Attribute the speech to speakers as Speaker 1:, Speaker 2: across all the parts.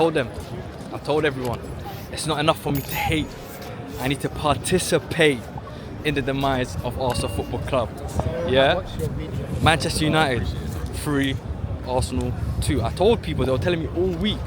Speaker 1: told everyone, it's not enough for me to hate. I need to participate in the demise of Arsenal Football Club. Yeah? Manchester United, 3, Arsenal, 2. I told people, they were telling me all week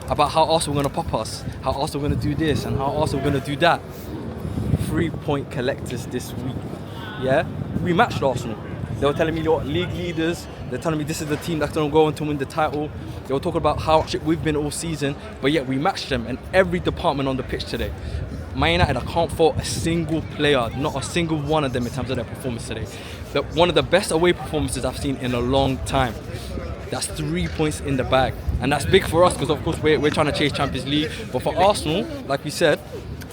Speaker 1: about how Arsenal were going to pop us, how Arsenal were going to do this, and how Arsenal were going to do that. 3-point collectors this week. Yeah? We matched Arsenal. They were telling me, league leaders. They're telling me this is the team that's going to go on to win the title. They were talking about how shit we've been all season, but yet we matched them in every department on the pitch today. Man United, I can't fault a single player, not a single one of them in terms of their performance today. One of the best away performances I've seen in a long time. That's 3 points in the bag, and that's big for us because of course we're trying to chase Champions League. But for Arsenal, like we said,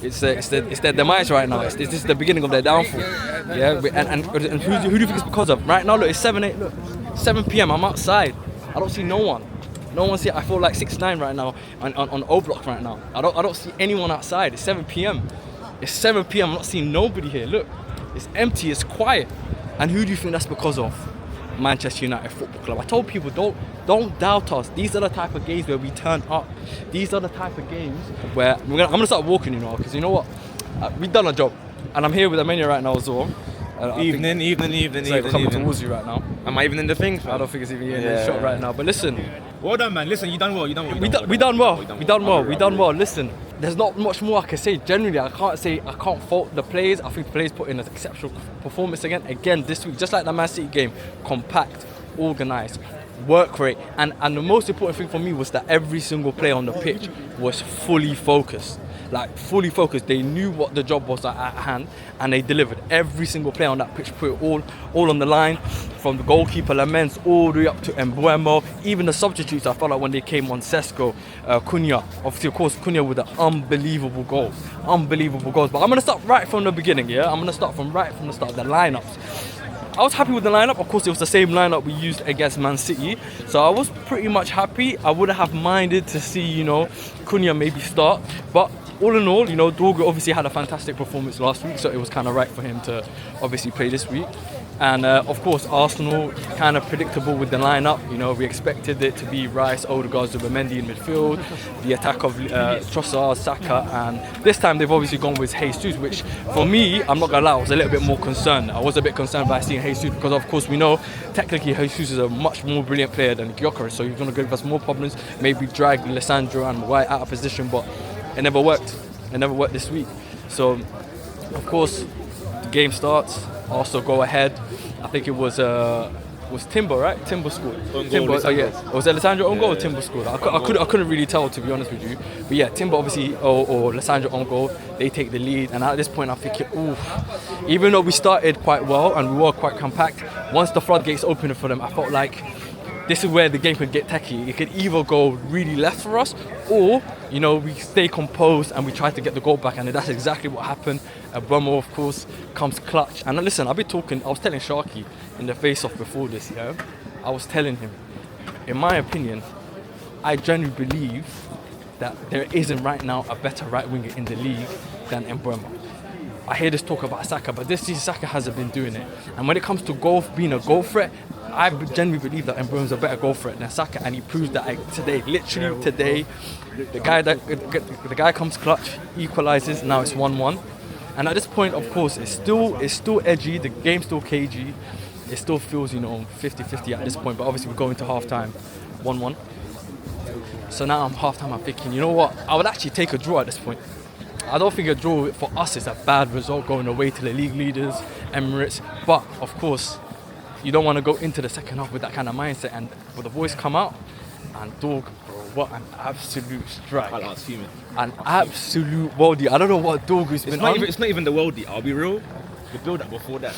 Speaker 1: it's their demise right now. This is the beginning of their downfall. Yeah, and who do you think it's because of? Right now, look, it's 7 p.m. I'm outside. I don't see no one. No one's here. I feel like 6-9 right now on O Block right now. I don't see anyone outside. It's 7 p.m. It's 7 p.m. I'm not seeing nobody here. Look, it's empty. It's quiet. And who do you think that's because of? Manchester United Football Club. I told people, don't doubt us. These are the type of games where we turn up. These are the type of games where I'm gonna start walking, because you know what? We've done a job, and I'm here with Amenia right now as well.
Speaker 2: Evening.
Speaker 1: Coming towards you right now.
Speaker 2: Am I even in the thing?
Speaker 1: I don't think it's even in the shot right now. But listen,
Speaker 2: well done, man. Listen, you done well.
Speaker 1: We done well. Listen, there's not much more I can say. Generally, I can't fault the players. I think the players put in an exceptional performance again this week, just like the Man City game. Compact, organised, work rate, and the most important thing for me was that every single player on the pitch was fully focused. Like fully focused. They knew what the job was at hand, and they delivered. Every single player on that pitch put it all on the line, from the goalkeeper Lamens all the way up to Mbuemo. Even the substitutes, I felt like when they came on, Sesko, Cunha. Obviously, of course, Cunha with an unbelievable goals. But I'm gonna start right from the beginning. Yeah, I'm gonna start right from the start. The lineups. I was happy with the lineup. Of course, it was the same lineup we used against Man City, so I was pretty much happy. I wouldn't have minded to see, Cunha maybe start, but all in all, Dorgu obviously had a fantastic performance last week, so it was kind of right for him to obviously play this week. And of course, Arsenal, kind of predictable with the lineup. We expected it to be Rice, Odegaard, Zubimendi in midfield, the attack of Trossard, Saka, and this time they've obviously gone with Jesus, which for me, I'm not gonna lie, I was a little bit more concerned. I was a bit concerned by seeing Jesus because, of course, we know technically Jesus is a much more brilliant player than Gyökeres, so he's gonna give us more problems. Maybe drag Lissandro and White out of position, but it never worked. It never worked this week. So, of course, the game starts. Also go ahead. I think it was Timber, right? Timber scored. Was it Lissandro own goal or Timber scored? I couldn't really tell, to be honest with you. But yeah, Timber obviously or Lissandro own goal. They take the lead, and at this point I'm thinking, even though we started quite well and we were quite compact, once the floodgates opened for them, I felt like this is where the game could get techie. It could either go really left for us, or we stay composed and we try to get the goal back, and that's exactly what happened. Bromo, of course, comes clutch. And listen, I was telling Sharky in the face-off before this, I was telling him, in my opinion, I genuinely believe that there isn't right now a better right winger in the league than Mbeumo. I hear this talk about Saka, but this season Saka hasn't been doing it. And when it comes to being a goal threat, I genuinely believe that Mbeumo's a better goal threat than Saka, and he proved that today. Literally today, the guy comes clutch, equalises. Now it's 1-1, and at this point, of course, it's still edgy. The game's still cagey. It still feels 50-50 at this point. But obviously, we're going to half time, 1-1. So now I'm half time. I'm thinking, you know what? I would actually take a draw at this point. I don't think a draw for us is a bad result going away to the league leaders, Emirates. But of course, you don't want to go into the second half with that kind of mindset. And will the boys come out? And Dog, bro, what an absolute strike. An absolute worldie. I don't know what Dog has been on.
Speaker 2: It's not even the worldie, I'll be real. The build-up before that,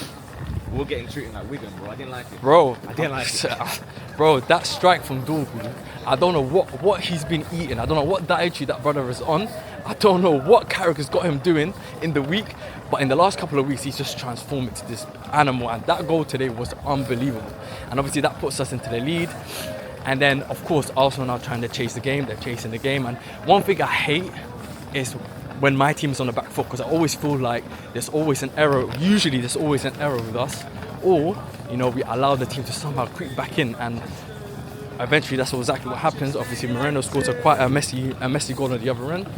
Speaker 2: we were getting treated like Wigan, bro. I didn't like it. I didn't like it.
Speaker 1: Bro, that strike from Dorgu, I don't know what he's been eating. I don't know what dietary that brother is on. I don't know what Carragher's got him doing in the week. But in the last couple of weeks, he's just transformed into this animal. And that goal today was unbelievable. And obviously that puts us into the lead. And then, of course, Arsenal now trying to chase the game. They're chasing the game. And one thing I hate is when my team is on the back foot, because I always feel like there's always an error. Usually there's always an error with us. Or, we allow the team to somehow creep back in. And eventually that's exactly what happens. Obviously, Moreno scores quite a messy goal on the other end.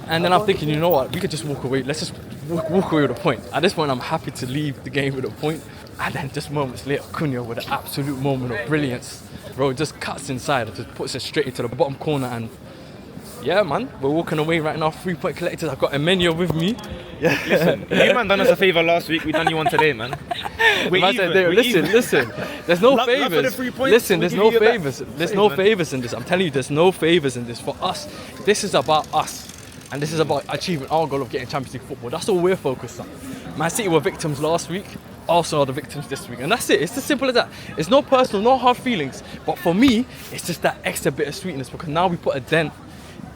Speaker 1: And then I'm thinking, you know what, we could just walk away. Let's just walk away with a point. At this point, I'm happy to leave the game with a point. And then just moments later, Cunha with an absolute moment of brilliance. Bro, just cuts inside, just puts it straight into the bottom corner. And yeah, man, we're walking away right now. 3-point collectors. I've got Emenia with me.
Speaker 2: Yeah. Listen, you man done us a favour last week. We done you one today, man.
Speaker 1: Listen. There's no favours. Listen, there's no favours. There's no
Speaker 2: man.
Speaker 1: favours in this. I'm telling you, there's no favours in this. For us, this is about us. And this is about achieving our goal of getting Champions League football. That's all we're focused on. Man City were victims last week. Arsenal are the victims this week. And that's it. It's as simple as that. It's no personal, no hard feelings. But for me, it's just that extra bit of sweetness because now we put a dent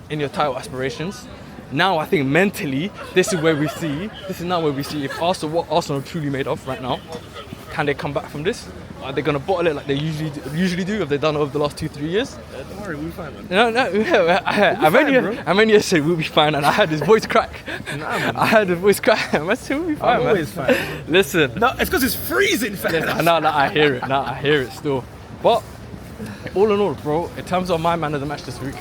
Speaker 1: in your title aspirations. Now I think mentally, this is now where we see if Arsenal, what Arsenal are truly made of right now. Can they come back from this? Are they going to bottle it like they usually do? Have they done it over the last 2-3 years?
Speaker 2: Don't worry, we'll be fine, man.
Speaker 1: Emenia said we'll be fine, and I heard his voice crack.
Speaker 2: Nah, man.
Speaker 1: I heard his voice crack. I said we'll be fine,
Speaker 2: I'm
Speaker 1: man.
Speaker 2: always fine.
Speaker 1: Listen.
Speaker 2: No, it's because it's freezing, fam.
Speaker 1: No, I hear it. I hear it still. But all in all, bro, in terms of my man of the match this week,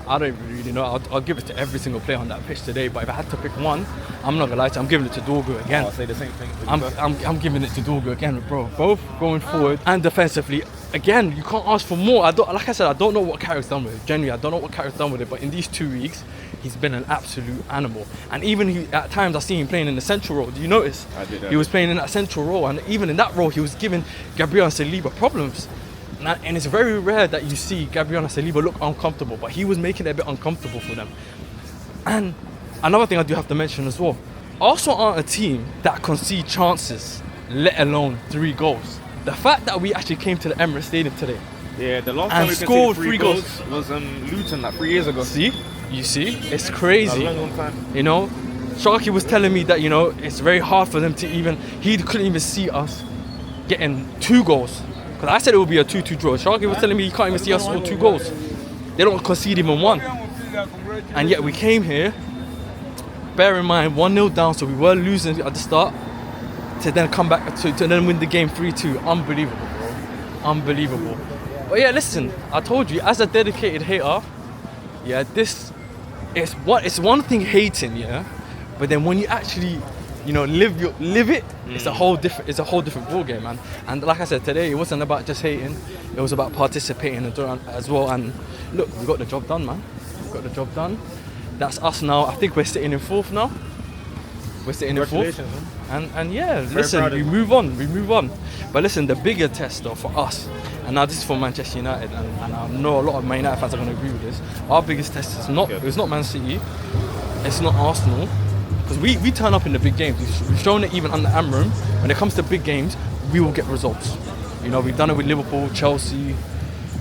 Speaker 1: I don't really know. I'll give it to every single player on that pitch today. But if I had to pick one, I'm not gonna lie to you, I'm giving it to Dorgu again.
Speaker 2: I'll say the same thing.
Speaker 1: I'm giving it to Dorgu again, bro. Both going forward and defensively. Again, you can't ask for more. I don't know what Carrick's done with it. Genuinely, I don't know what Carrick's done with it. But in these 2 weeks, he's been an absolute animal. And even at times, I see him playing in the central role. Do you notice?
Speaker 2: I did.
Speaker 1: He was playing in that central role, and even in that role, he was giving Gabriel and Saliba problems. And it's very rare that you see Gabriel and Saliba look uncomfortable, but he was making it a bit uncomfortable for them. And another thing I do have to mention as well, Arsenal aren't a team that concede chances, let alone 3 goals. The fact that we actually came to the Emirates Stadium today,
Speaker 2: yeah, the last time we
Speaker 1: scored
Speaker 2: conceded 3 goals was Luton like 3 years ago.
Speaker 1: You see, it's crazy.
Speaker 2: A long time.
Speaker 1: You know, Sharky was telling me that, you know, it's very hard for them to he couldn't even see us getting 2 goals. Because I said it would be a 2-2 draw. Sharky was telling me he can't even see us score 2 goals. They don't concede even 1. And yet we came here, bear in mind, 1-0 down, so we were losing at the start, to then come back to then win the game 3-2. Unbelievable, bro. Unbelievable. But yeah, listen, I told you, as a dedicated hater, yeah, it's one thing hating, yeah, but then when you actually, you know, live it, it's a whole different ball game, man. And like I said today, it wasn't about just hating, it was about participating as well. And look, we got the job done, man. We got the job done. That's us now. I think we're sitting in 4th now. We're sitting in 4th. And yeah, listen, we move on. But listen, the bigger test though for us, and now this is for Manchester United, and I know a lot of Man United fans are going to agree with this. Our biggest test is it's not Man City, it's not Arsenal. Because we turn up in the big games. We've shown it even under Amram. When it comes to big games, we will get results. You know, we've done it with Liverpool, Chelsea,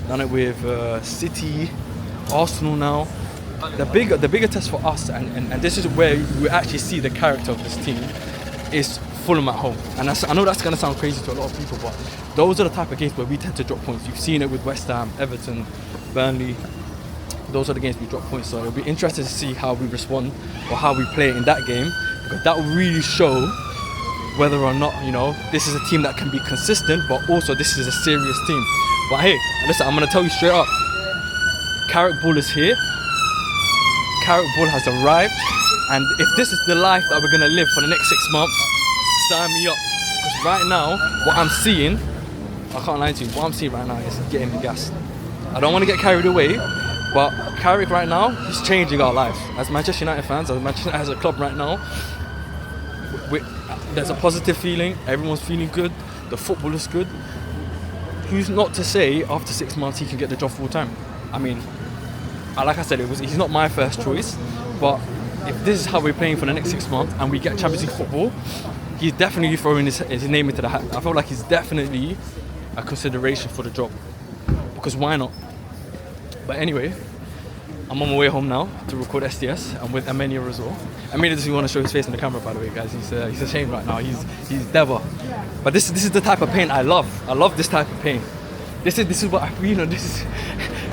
Speaker 1: done it with City, Arsenal now. The bigger test for us, and this is where we actually see the character of this team, is Fulham at home. And I know that's going to sound crazy to a lot of people, but those are the type of games where we tend to drop points. You've seen it with West Ham, Everton, Burnley. Those are the games we drop points, so it'll be interesting to see how we respond or how we play in that game, because that will really show whether or not, you know, this is a team that can be consistent, but also this is a serious team. But hey, listen, I'm going to tell you straight up, Carrick Ball is here, Carrick Ball has arrived, and if this is the life that we're going to live for the next 6 months, sign me up. Because right now, what I'm seeing, I can't lie to you, what I'm seeing right now is getting me gassed. I don't want to get carried away, but Carrick right now, he's changing our lives. As Manchester United fans, as Manchester United as a club right now, there's a positive feeling, everyone's feeling good, the football is good. Who's not to say after 6 months he can get the job full time? I mean, like I said, he's not my first choice, but if this is how we're playing for the next 6 months and we get Champions League football, he's definitely throwing his name into the hat. I feel like he's definitely a consideration for the job, because why not? But anyway, I'm on my way home now to record SDS. I'm with Emenia as well. Emenia doesn't want to show his face on the camera, by the way, guys. He's ashamed right now. He's Dever. But this is the type of pain I love. I love this type of pain. This is what I, you know, this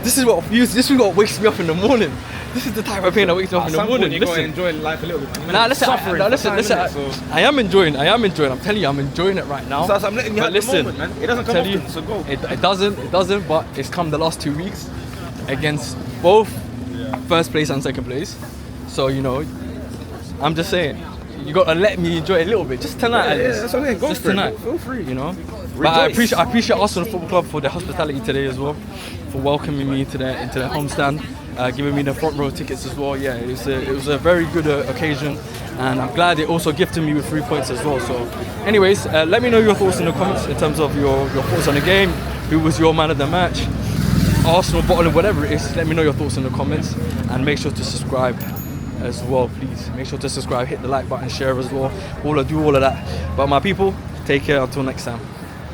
Speaker 1: This is what wakes me up in the morning. This is the type of pain that wakes me up in the morning.
Speaker 2: You gotta enjoy life a little bit. Man.
Speaker 1: Nah, listen.
Speaker 2: Listen.
Speaker 1: I am enjoying. I'm telling you, I'm enjoying it right now.
Speaker 2: So I'm letting you have the moment, man. It doesn't come often,
Speaker 1: you,
Speaker 2: so go.
Speaker 1: It doesn't. But it's come the last 2 weeks against both first place and second place. So you know, I'm just saying, you gotta let me enjoy it a little bit, just tonight.
Speaker 2: Yeah, that's what I'm saying. Go
Speaker 1: just
Speaker 2: for
Speaker 1: tonight.
Speaker 2: It. Feel free.
Speaker 1: You know.
Speaker 2: Rejoice.
Speaker 1: But I appreciate Arsenal Football Club for their hospitality today as well, for welcoming me into their homestand, giving me the front row tickets as well. Yeah, it was a very good occasion, and I'm glad they also gifted me with 3 points as well. So, anyways, let me know your thoughts in the comments in terms of your thoughts on the game. Who was your man of the match? Arsenal, Bottle, whatever it is. Let me know your thoughts in the comments, and make sure to subscribe as well, please. Make sure to subscribe, hit the like button, share as well. Do all of that. But my people, take care until next time.